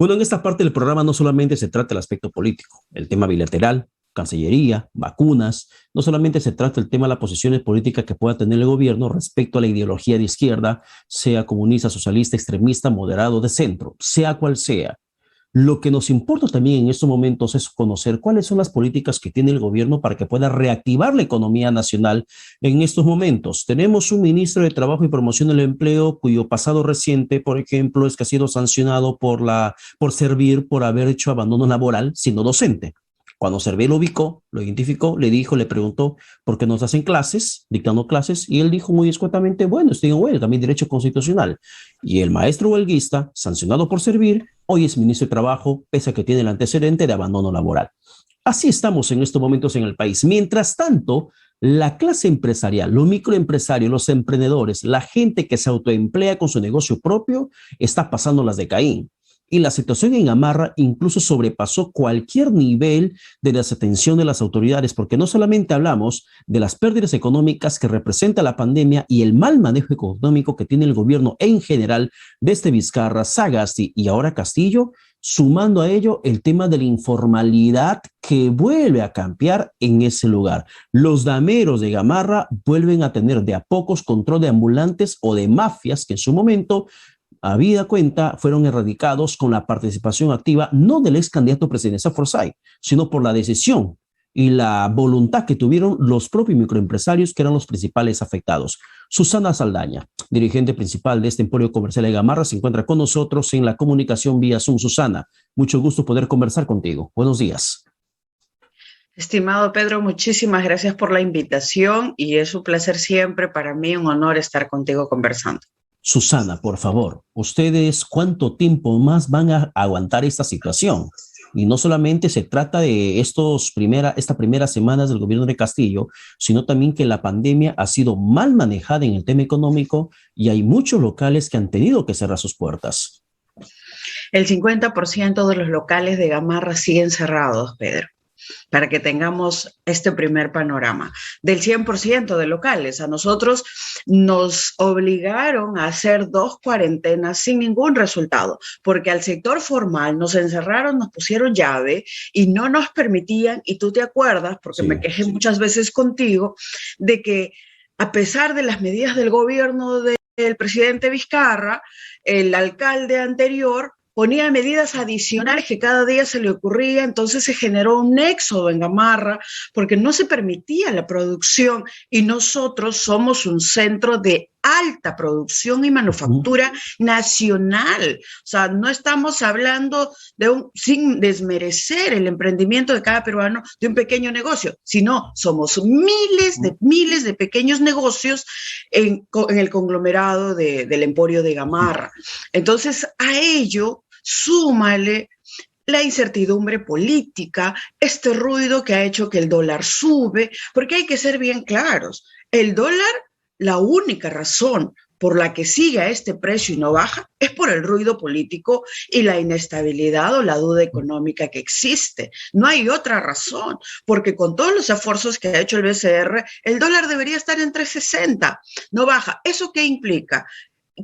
Bueno, en esta parte del programa no solamente se trata el aspecto político, el tema bilateral, Cancillería, vacunas, no solamente se trata el tema de las posiciones políticas que pueda tener el gobierno respecto a la ideología de izquierda, sea comunista, socialista, extremista, moderado, de centro, sea cual sea. Lo que nos importa también en estos momentos es conocer cuáles son las políticas que tiene el gobierno para que pueda reactivar la economía nacional en estos momentos. Tenemos un ministro de Trabajo y Promoción del Empleo cuyo pasado reciente, por ejemplo, es que ha sido sancionado por Servir por haber hecho abandono laboral siendo docente. Cuando Servir lo ubicó, lo identificó, le dijo, le preguntó por qué nos hacen clases, dictando clases, y él dijo muy escuetamente, bueno, estoy en huelga, también derecho constitucional. Y el maestro huelguista, sancionado por Servir, hoy es ministro de Trabajo, pese a que tiene el antecedente de abandono laboral. Así estamos en estos momentos en el país. Mientras tanto, la clase empresarial, los microempresarios, los emprendedores, la gente que se autoemplea con su negocio propio, está pasando las de Caín. Y la situación en Gamarra incluso sobrepasó cualquier nivel de desatención de las autoridades, porque no solamente hablamos de las pérdidas económicas que representa la pandemia y el mal manejo económico que tiene el gobierno en general, desde Vizcarra, Sagasti y ahora Castillo, sumando a ello el tema de la informalidad que vuelve a campear en ese lugar. Los dameros de Gamarra vuelven a tener de a pocos control de ambulantes o de mafias que en su momento habida cuenta, fueron erradicados con la participación activa no del ex candidato presidencial Forsyth, sino por la decisión y la voluntad que tuvieron los propios microempresarios que eran los principales afectados. Susana Saldaña, dirigente principal de este emporio comercial de Gamarra, se encuentra con nosotros en la comunicación vía Zoom. Susana, mucho gusto poder conversar contigo. Buenos días. Estimado Pedro, muchísimas gracias por la invitación y es un placer siempre para mí, un honor estar contigo conversando. Susana, por favor, ¿ustedes cuánto tiempo más van a aguantar esta situación? Y no solamente se trata de estas primeras semanas del gobierno de Castillo, sino también que la pandemia ha sido mal manejada en el tema económico y hay muchos locales que han tenido que cerrar sus puertas. El 50% de los locales de Gamarra siguen cerrados, Pedro, para que tengamos este primer panorama. Del 100% de locales, a nosotros nos obligaron a hacer 2 cuarentenas sin ningún resultado, porque al sector formal nos encerraron, nos pusieron llave y no nos permitían, y tú te acuerdas, porque me quejé muchas veces contigo, de que a pesar de las medidas del gobierno del presidente Vizcarra, el alcalde anterior ponía medidas adicionales que cada día se le ocurría, entonces se generó un éxodo en Gamarra porque no se permitía la producción y nosotros somos un centro de alta producción y manufactura nacional. O sea, no estamos hablando sin desmerecer el emprendimiento de cada peruano de un pequeño negocio, sino somos miles de pequeños negocios en el conglomerado del emporio de Gamarra. Entonces, a ello súmale la incertidumbre política, este ruido que ha hecho que el dólar sube, porque hay que ser bien claros, el dólar, la única razón por la que sigue a este precio y no baja es por el ruido político y la inestabilidad o la duda económica que existe. No hay otra razón, porque con todos los esfuerzos que ha hecho el BCR, el dólar debería estar en 3.60, no baja. ¿Eso qué implica?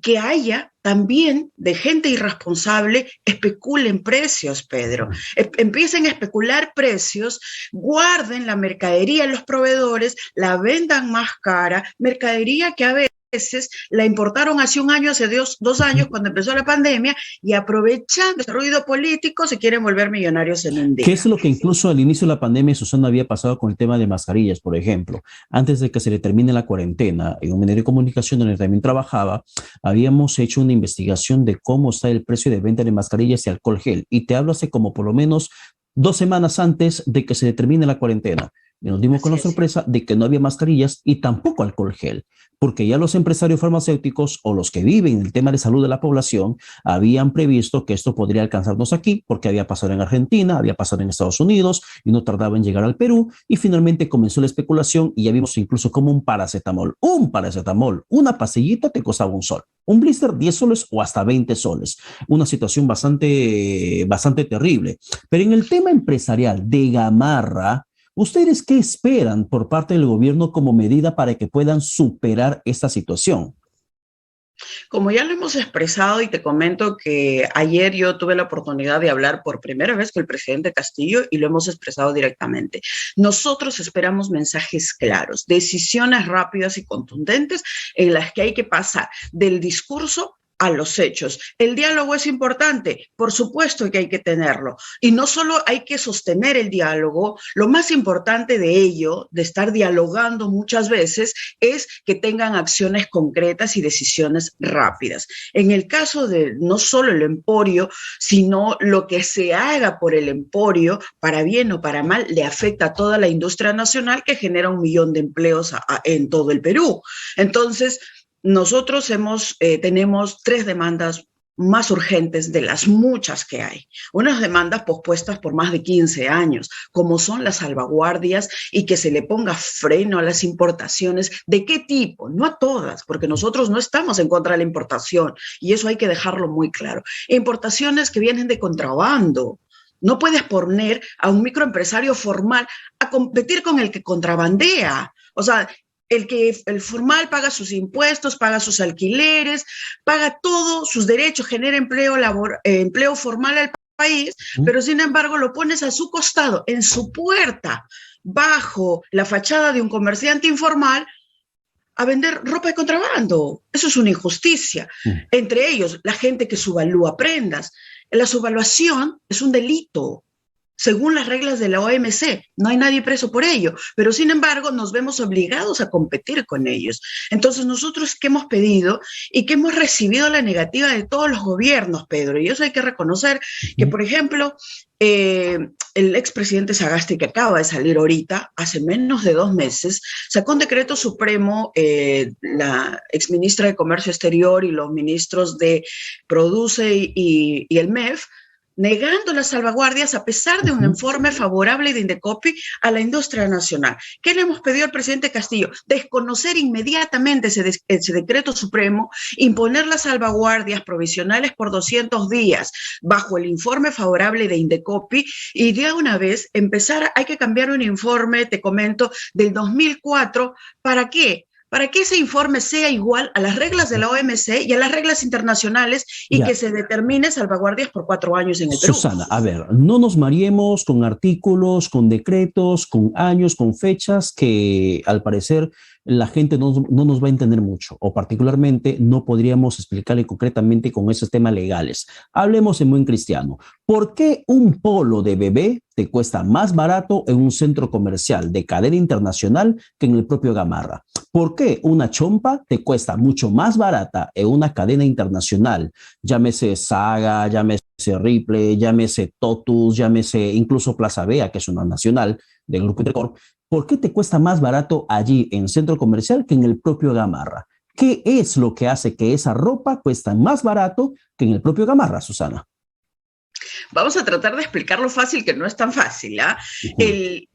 Que haya también de gente irresponsable especulen precios, Pedro. Empiecen a especular precios, guarden la mercadería en los proveedores, la vendan más cara, mercadería que a veces la importaron hace un año, hace 2 años, cuando empezó la pandemia, y aprovechando ese ruido político se quieren volver millonarios en un día. ¿Qué es lo que incluso al inicio de la pandemia Susana había pasado con el tema de mascarillas, por ejemplo? Antes de que se le termine la cuarentena, en un medio de comunicación donde también trabajaba, habíamos hecho una investigación de cómo está el precio de venta de mascarillas y alcohol gel. Y te hablo hace como por lo menos 2 semanas antes de que se determine la cuarentena. Y nos dimos con la sorpresa de que no había mascarillas y tampoco alcohol gel, porque ya los empresarios farmacéuticos o los que viven el tema de salud de la población habían previsto que esto podría alcanzarnos aquí, porque había pasado en Argentina, había pasado en Estados Unidos y no tardaba en llegar al Perú, y finalmente comenzó la especulación y ya vimos incluso como un paracetamol, una pastillita te costaba $1. Un blister 10 soles o hasta 20 soles. Una situación bastante terrible. Pero en el tema empresarial de Gamarra, ¿ustedes qué esperan por parte del gobierno como medida para que puedan superar esta situación? Como ya lo hemos expresado y te comento que ayer yo tuve la oportunidad de hablar por primera vez con el presidente Castillo y lo hemos expresado directamente. Nosotros esperamos mensajes claros, decisiones rápidas y contundentes en las que hay que pasar del discurso a los hechos. El diálogo es importante, por supuesto que hay que tenerlo. Y no solo hay que sostener el diálogo, lo más importante de ello, de estar dialogando muchas veces, es que tengan acciones concretas y decisiones rápidas. En el caso de no solo el emporio, sino lo que se haga por el emporio, para bien o para mal, le afecta a toda la industria nacional que genera 1 millón de empleos en todo el Perú. Entonces, nosotros tenemos 3 demandas más urgentes de las muchas que hay. Unas demandas pospuestas por más de 15 años, como son las salvaguardias y que se le ponga freno a las importaciones. ¿De qué tipo? No a todas, porque nosotros no estamos en contra de la importación y eso hay que dejarlo muy claro. Importaciones que vienen de contrabando. No puedes poner a un microempresario formal a competir con el que contrabandea. O sea, el formal paga sus impuestos, paga sus alquileres, paga todos sus derechos, genera empleo formal al país, pero sin embargo lo pones a su costado, en su puerta, bajo la fachada de un comerciante informal, a vender ropa de contrabando. Eso es una injusticia. Entre ellos, la gente que subvalúa prendas. La subvaluación es un delito. Según las reglas de la OMC, no hay nadie preso por ello, pero sin embargo nos vemos obligados a competir con ellos. Entonces nosotros que hemos pedido y que hemos recibido la negativa de todos los gobiernos, Pedro, y eso hay que reconocer que, por ejemplo, el expresidente Sagasti, que acaba de salir ahorita, hace menos de 2 meses, sacó un decreto supremo, la exministra de Comercio Exterior y los ministros de Produce y el MEF, negando las salvaguardias a pesar de un informe favorable de Indecopi a la industria nacional. ¿Qué le hemos pedido al presidente Castillo? Desconocer inmediatamente ese decreto supremo, imponer las salvaguardias provisionales por 200 días bajo el informe favorable de Indecopi y de una vez hay que cambiar un informe, te comento, del 2004. ¿Para qué? Para que ese informe sea igual a las reglas de la OMC y a las reglas internacionales y que se determine salvaguardias por 4 años en el Perú. Susana, a ver, no nos mareemos con artículos, con decretos, con años, con fechas que al parecer la gente no nos va a entender mucho, o particularmente no podríamos explicarle concretamente con esos temas legales. Hablemos en buen cristiano. ¿Por qué un polo de bebé te cuesta más barato en un centro comercial de cadena internacional que en el propio Gamarra? ¿Por qué una chompa te cuesta mucho más barata en una cadena internacional? Llámese Saga, llámese Ripley, llámese Totus, llámese incluso Plaza Vea, que es una nacional del Grupo Intercorp. ¿Por qué te cuesta más barato allí en centro comercial que en el propio Gamarra? ¿Qué es lo que hace que esa ropa cuesta más barato que en el propio Gamarra, Susana? Vamos a tratar de explicarlo fácil, que no es tan fácil.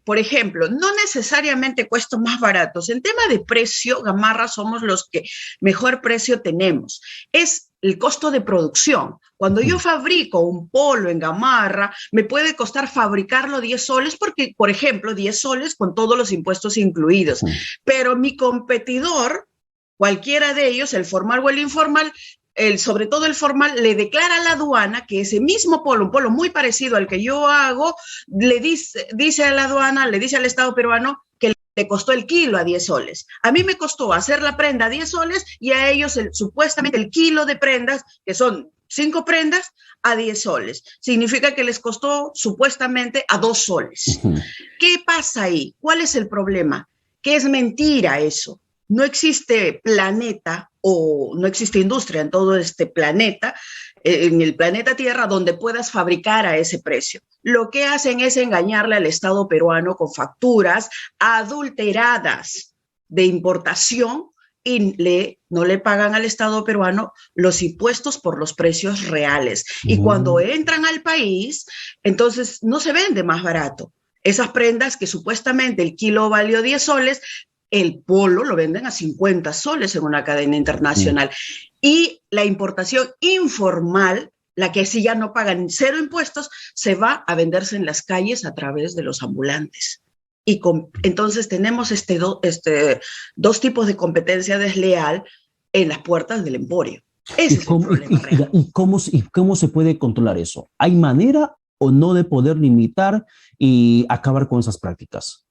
Por ejemplo, no necesariamente cuesta más baratos. En tema de precio, Gamarra somos los que mejor precio tenemos. Es el costo de producción. Cuando yo fabrico un polo en Gamarra, me puede costar fabricarlo 10 soles, porque, por ejemplo, 10 soles con todos los impuestos incluidos. Pero mi competidor, cualquiera de ellos, el formal o el informal, sobre todo el formal, le declara a la aduana que ese mismo polo, un polo muy parecido al que yo hago, le dice a la aduana, le dice al Estado peruano que le costó el kilo a 10 soles. A mí me costó hacer la prenda a 10 soles y a ellos supuestamente el kilo de prendas, que son 5 prendas, a 10 soles. Significa que les costó supuestamente a 2 soles. ¿Qué pasa ahí? ¿Cuál es el problema? Que es mentira eso. No existe planeta o no existe industria en todo este planeta, en el planeta Tierra, donde puedas fabricar a ese precio. Lo que hacen es engañarle al Estado peruano con facturas adulteradas de importación y no le pagan al Estado peruano los impuestos por los precios reales. Y cuando entran al país, entonces no se vende más barato. Esas prendas que supuestamente el kilo valió 10 soles, el polo lo venden a 50 soles en una cadena internacional. Y la importación informal, la que sí ya no pagan 0 impuestos, se va a venderse en las calles a través de los ambulantes. Entonces tenemos dos tipos de competencia desleal en las puertas del emporio. Ese es el problema real. ¿Y cómo se puede controlar eso? ¿Hay manera o no de poder limitar y acabar con esas prácticas?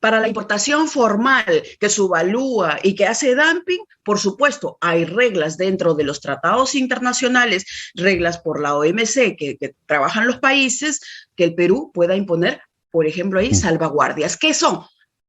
Para la importación formal que subvalúa y que hace dumping, por supuesto, hay reglas dentro de los tratados internacionales, reglas por la OMC que trabajan los países, que el Perú pueda imponer, por ejemplo, ahí salvaguardias. ¿Qué son?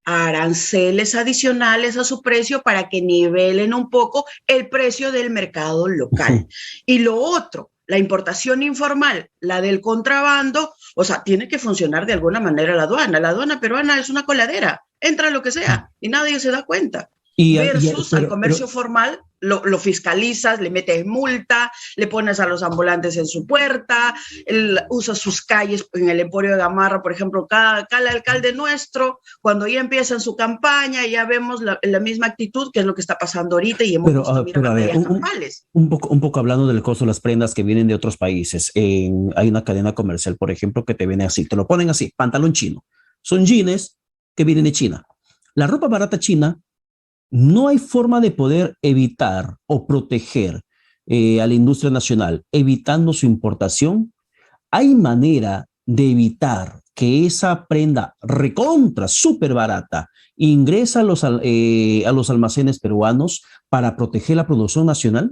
Aranceles adicionales a su precio para que nivelen un poco el precio del mercado local. Y lo otro, la importación informal, la del contrabando, o sea, tiene que funcionar de alguna manera la aduana. La aduana peruana es una coladera, entra lo que sea y nadie se da cuenta. Versus al comercio formal, lo fiscalizas, le metes multa, le pones a los ambulantes en su puerta, usa sus calles en el Emporio de Gamarra, por ejemplo, cada alcalde nuestro, cuando ya empieza en su campaña, ya vemos la misma actitud, que es lo que está pasando ahorita, y hemos visto, mira, batallas campales. Un poco hablando del costo de las prendas que vienen de otros países. Hay una cadena comercial, por ejemplo, que te viene así, te lo ponen así, pantalón chino. Son jeans que vienen de China. La ropa barata china, no hay forma de poder evitar o proteger a la industria nacional evitando su importación. ¿Hay manera de evitar que esa prenda recontra súper barata ingrese a los almacenes peruanos para proteger la producción nacional?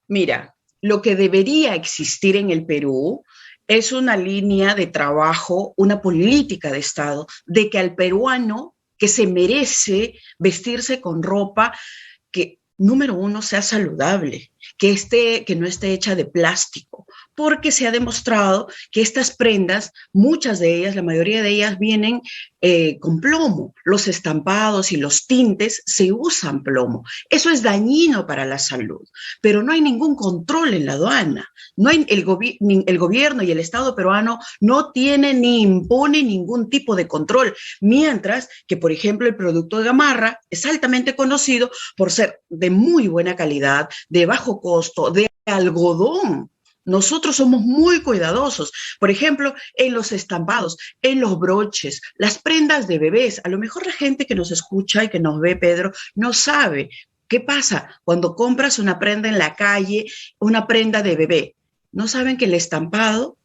Mira, lo que debería existir en el Perú es una línea de trabajo, una política de Estado, de que al peruano que se merece vestirse con ropa que, número uno, sea saludable, que no esté hecha de plástico, porque se ha demostrado que estas prendas, muchas de ellas, la mayoría de ellas vienen con plomo. Los estampados y los tintes se usan plomo. Eso es dañino para la salud, pero no hay ningún control en la aduana. No hay, el gobierno y el Estado peruano no tiene ni impone ningún tipo de control, mientras que, por ejemplo, el producto de Gamarra es altamente conocido por ser de muy buena calidad, de bajo costo, de algodón. Nosotros somos muy cuidadosos, por ejemplo, en los estampados, en los broches, las prendas de bebés. A lo mejor la gente que nos escucha y que nos ve, Pedro, no sabe qué pasa cuando compras una prenda en la calle, una prenda de bebé. No saben que el estampado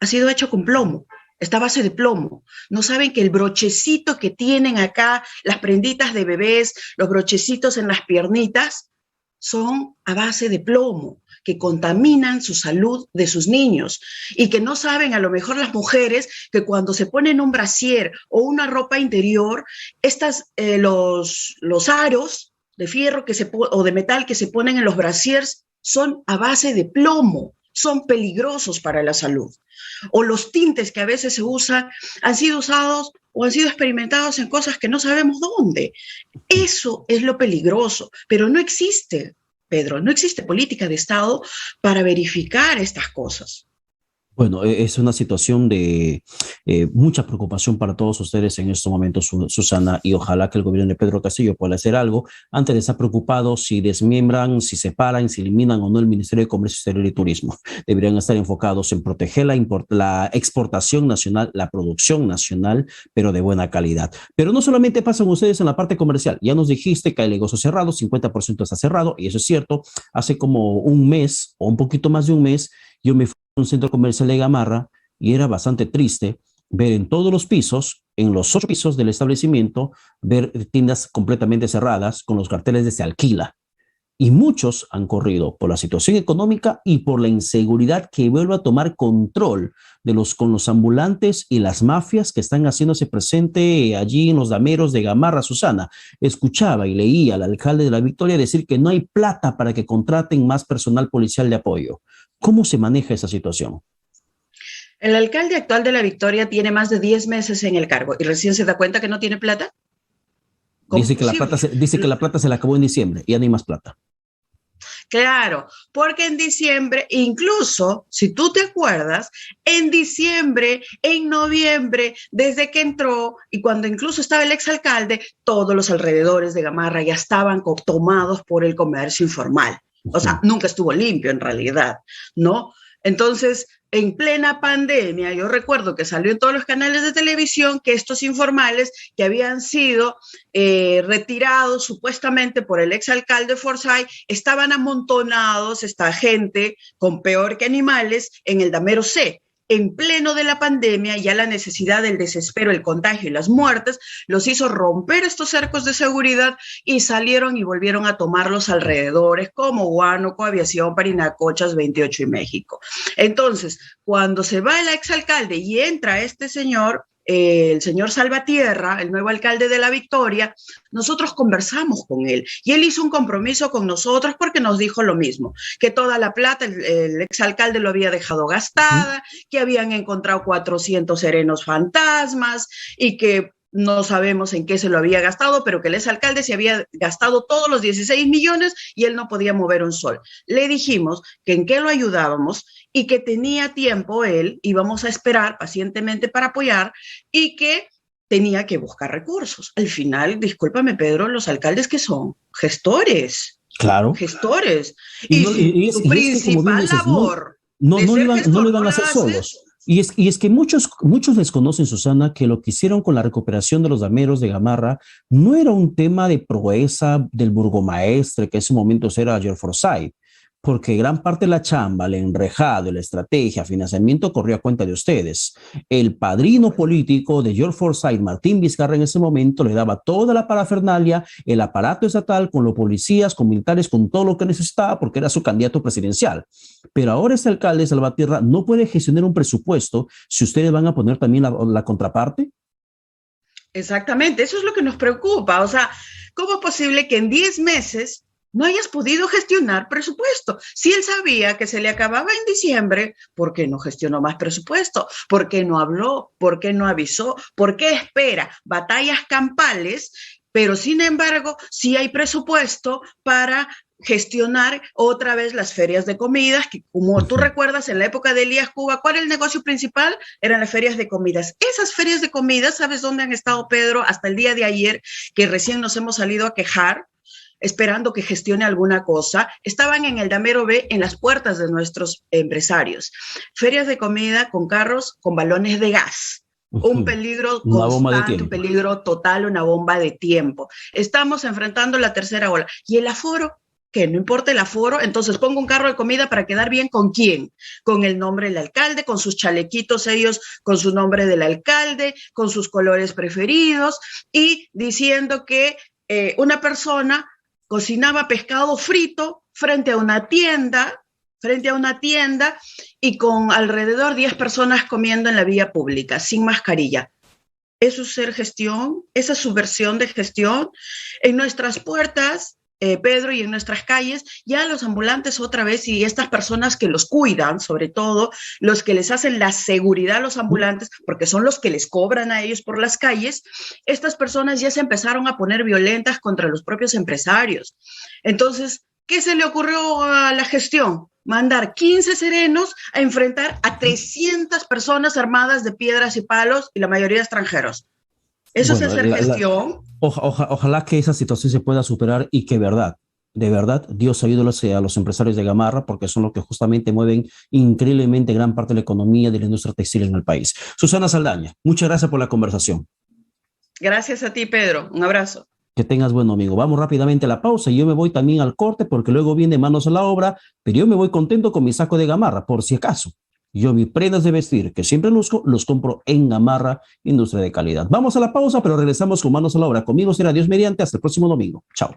ha sido hecho con plomo, está a base de plomo. No saben que el brochecito que tienen acá, las prenditas de bebés, los brochecitos en las piernitas, son a base de plomo, que contaminan su salud de sus niños y que no saben a lo mejor las mujeres que cuando se ponen un brasier o una ropa interior, los aros de fierro o de metal que se ponen en los brasiers son a base de plomo, son peligrosos para la salud. O los tintes que a veces se usan han sido usados o han sido experimentados en cosas que no sabemos dónde. Eso es lo peligroso, pero no existe, Pedro, no existe política de Estado para verificar estas cosas. Bueno, es una situación de mucha preocupación para todos ustedes en estos momentos, Susana, y ojalá que el gobierno de Pedro Castillo pueda hacer algo antes de estar preocupados si desmiembran, si separan, si eliminan o no el Ministerio de Comercio Exterior y Turismo. Deberían estar enfocados en proteger la exportación nacional, la producción nacional, pero de buena calidad. Pero no solamente pasan ustedes en la parte comercial. Ya nos dijiste que hay negocios cerrados, 50% está cerrado, y eso es cierto. Hace como un mes o un poquito más de un mes, yo me fui a un centro comercial de Gamarra y era bastante triste ver en todos los pisos, en los 8 pisos del establecimiento, ver tiendas completamente cerradas con los carteles de se alquila. Y muchos han corrido por la situación económica y por la inseguridad que vuelve a tomar control con los ambulantes y las mafias que están haciéndose presente allí en los dameros de Gamarra. Susana, escuchaba y leía al alcalde de La Victoria decir que no hay plata para que contraten más personal policial de apoyo. ¿Cómo se maneja esa situación? El alcalde actual de La Victoria tiene más de 10 meses en el cargo y recién se da cuenta que no tiene plata. Dice que la plata se le acabó en diciembre y ya no hay más plata. Claro, porque en diciembre, incluso, si tú te acuerdas, en diciembre, en noviembre, desde que entró y cuando incluso estaba el exalcalde, todos los alrededores de Gamarra ya estaban tomados por el comercio informal. O sea, nunca estuvo limpio en realidad, ¿no? Entonces, en plena pandemia, yo recuerdo que salió en todos los canales de televisión que estos informales que habían sido retirados supuestamente por el exalcalde Forsyth estaban amontonados, esta gente con peor que animales, en el Damero C. En pleno de la pandemia, ya la necesidad, el desespero, el contagio y las muertes los hizo romper estos cercos de seguridad y salieron y volvieron a tomar los alrededores como Huánuco, Aviación, Parinacochas, 28 y México. Entonces, cuando se va el exalcalde y entra este señor, el señor Salvatierra, el nuevo alcalde de La Victoria, nosotros conversamos con él y él hizo un compromiso con nosotros porque nos dijo lo mismo, que toda la plata el exalcalde lo había dejado gastada, que habían encontrado 400 serenos fantasmas y que no sabemos en qué se lo había gastado, pero que el exalcalde se había gastado todos los 16 millones y él no podía mover un sol. Le dijimos que en qué lo ayudábamos y que tenía tiempo él, íbamos a esperar pacientemente para apoyar y que tenía que buscar recursos. Al final, discúlpame Pedro, los alcaldes que son gestores. Claro. Gestores. Y su principal labor. No lo iban a hacer solos. Y es que muchos desconocen, Susana, que lo que hicieron con la recuperación de los dameros de Gamarra no era un tema de proeza del burgomaestre, que en ese momento era George Forsyth, porque gran parte de la chamba, el enrejado, la estrategia, financiamiento corrió a cuenta de ustedes. El padrino político de George Forsyth, Martín Vizcarra, en ese momento le daba toda la parafernalia, el aparato estatal, con los policías, con militares, con todo lo que necesitaba, porque era su candidato presidencial. Pero ahora este alcalde, Salvatierra, no puede gestionar un presupuesto si ustedes van a poner también la contraparte. Exactamente, eso es lo que nos preocupa. O sea, ¿cómo es posible que en 10 meses no hayas podido gestionar presupuesto? Si él sabía que se le acababa en diciembre, ¿por qué no gestionó más presupuesto? ¿Por qué no habló? ¿Por qué no avisó? ¿Por qué espera batallas campales? Pero sin embargo, sí hay presupuesto para gestionar otra vez las ferias de comidas, que como tú recuerdas, en la época de Elías Cuba, ¿cuál era el negocio principal? Eran las ferias de comidas. Esas ferias de comidas, ¿sabes dónde han estado, Pedro? Hasta el día de ayer, que recién nos hemos salido a quejar, esperando que gestione alguna cosa, estaban en el Damero B, en las puertas de nuestros empresarios. Ferias de comida con carros con balones de gas. Un peligro constante, un peligro total, una bomba de tiempo. Estamos enfrentando la tercera ola. ¿Y el aforo? Que no importa el aforo, entonces pongo un carro de comida para quedar bien ¿con quién? Con el nombre del alcalde, con sus chalequitos ellos, con su nombre del alcalde, con sus colores preferidos y diciendo que una persona cocinaba pescado frito frente a una tienda y con alrededor 10 personas comiendo en la vía pública, sin mascarilla. ¿Eso es ser gestión? ¿Esa es su versión de gestión? En nuestras puertas, Pedro, y en nuestras calles, ya los ambulantes otra vez y estas personas que los cuidan, sobre todo los que les hacen la seguridad a los ambulantes, porque son los que les cobran a ellos por las calles, estas personas ya se empezaron a poner violentas contra los propios empresarios. Entonces, ¿qué se le ocurrió a la gestión? Mandar 15 serenos a enfrentar a 300 personas armadas de piedras y palos y la mayoría extranjeros. ¿Eso es hacer gestión? Ojalá que esa situación se pueda superar y que de verdad, Dios ayude a los empresarios de Gamarra, porque son los que justamente mueven increíblemente gran parte de la economía de la industria textil en el país. Susana Saldaña, muchas gracias por la conversación. Gracias a ti, Pedro. Un abrazo. Que tengas buen amigo. Vamos rápidamente a la pausa y yo me voy también al corte porque luego viene manos a la obra, pero yo me voy contento con mi saco de Gamarra, por si acaso. Yo mis prendas de vestir, que siempre luzco, los compro en Gamarra, industria de calidad. Vamos a la pausa, pero regresamos con manos a la obra. Conmigo será Dios mediante. Hasta el próximo domingo. Chao.